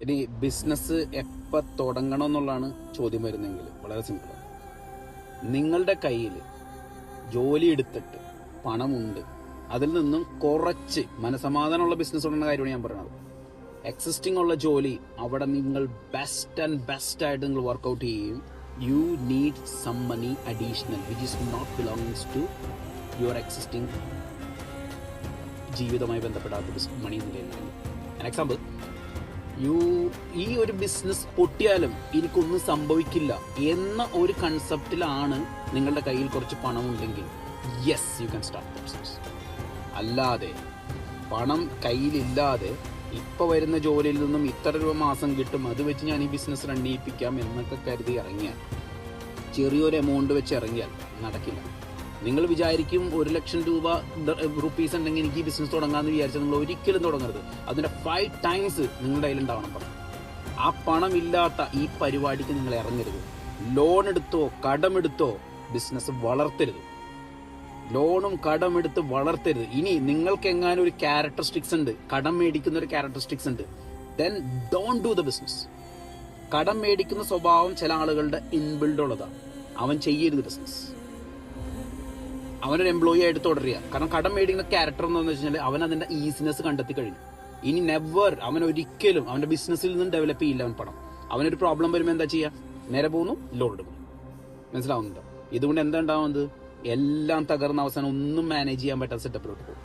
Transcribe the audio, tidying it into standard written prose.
ഇനി ബിസിനസ് എപ്പോൾ തുടങ്ങണം എന്നുള്ളതാണ് ചോദ്യം വരുന്നതെങ്കിൽ വളരെ സിമ്പിളാണ്. നിങ്ങളുടെ കയ്യിൽ ജോലി എടുത്തിട്ട് പണമുണ്ട്, അതിൽ നിന്നും കുറച്ച് മനസമാധാനമുള്ള ബിസിനസ് തുടങ്ങുന്ന കാര്യമാണ് ഞാൻ പറയുന്നത്. എക്സിസ്റ്റിംഗ് ഉള്ള ജോലി അവിടെ നിങ്ങൾ ബെസ്റ്റ് ആയിട്ട് നിങ്ങൾ വർക്കൗട്ട് ചെയ്യും. You need some money additional which is not belongings to your existing ജീവിതവുമായി ബന്ധപ്പെടാത്ത മണി എന്നുള്ളതാണ്. എക്സാമ്പിൾ, ഈ ഒരു ബിസിനസ് പൊട്ടിയാലും എനിക്കൊന്നും സംഭവിക്കില്ല എന്ന ഒരു കൺസെപ്റ്റിലാണ് നിങ്ങളുടെ കയ്യിൽ കുറച്ച് പണമുണ്ടെങ്കിൽ yes you can start the business. അല്ലാതെ പണം കയ്യിലില്ലാതെ ഇപ്പോൾ വരുന്ന ജോലിയിൽ നിന്നും ഇത്ര രൂപ മാസം കിട്ടും, അത് വെച്ച് ഞാൻ ഈ ബിസിനസ് റൺ ചെയ്യിപ്പിക്കാം എന്നൊക്കെ കരുതി ഇറങ്ങിയാൽ, ചെറിയൊരു എമൗണ്ട് വെച്ച് ഇറങ്ങിയാൽ നടക്കില്ല. നിങ്ങൾ വിചാരിക്കും 1,00,000 രൂപ റുപ്പീസ് ഉണ്ടെങ്കിൽ എനിക്ക് ഈ ബിസിനസ് തുടങ്ങാമെന്ന് വിചാരിച്ചാൽ നിങ്ങൾ ഒരിക്കലും തുടങ്ങരുത്. അതിൻ്റെ 5 ടൈംസ് നിങ്ങളുടെ കയ്യിലുണ്ടാവണം പണം. ആ പണമില്ലാത്ത ഈ പരിപാടിക്ക് നിങ്ങൾ ഇറങ്ങരുത്. ലോൺ എടുത്തോ കടമെടുത്തോ ബിസിനസ് വളർത്തരുത്. ലോണും കടമെടുത്ത് വളർത്തരുത്. ഇനി നിങ്ങൾക്ക് എങ്ങാനും ഒരു ക്യാരക്ടറിസ്റ്റിക്സ് ഉണ്ട്, കടം മേടിക്കുന്ന ഒരു ക്യാരക്ടറിസ്റ്റിക്സ് ഉണ്ട്, then don't do the business. കടം മേടിക്കുന്ന സ്വഭാവം ചില ആളുകളുടെ ഇൻബിൽഡ് ഉള്ളതാണ്. അവൻ ചെയ്യരുത് ബിസിനസ്. അവനൊരു എംപ്ലോയി ആയിട്ട് തുടരുക. കാരണം കടം മേടിക്കുന്ന ക്യാരക്ടർ എന്ന് വെച്ച് കഴിഞ്ഞാൽ അവൻ അതിന്റെ ഈസിനെസ് കണ്ടെത്തി കഴിഞ്ഞു. ഇനി നെവർ അവൻ ഒരിക്കലും അവന്റെ ബിസിനസ്സിൽ നിന്നും ഡെവലപ്പ് ചെയ്യില്ല. അവൻ പണം, അവനൊരു പ്രോബ്ലം വരുമ്പോൾ എന്താ ചെയ്യുക? നേരെ പോകുന്നു, ലോൺ എടുക്കുന്നു. മനസ്സിലാവുന്നുണ്ടോ? ഇതുകൊണ്ട് എന്താ ഉണ്ടാവുന്നത്? എല്ലാം തകർന്ന അവസാനം ഒന്നും മാനേജ് ചെയ്യാൻ പറ്റാത്ത സെറ്റപ്പിലോട്ട് പോകും.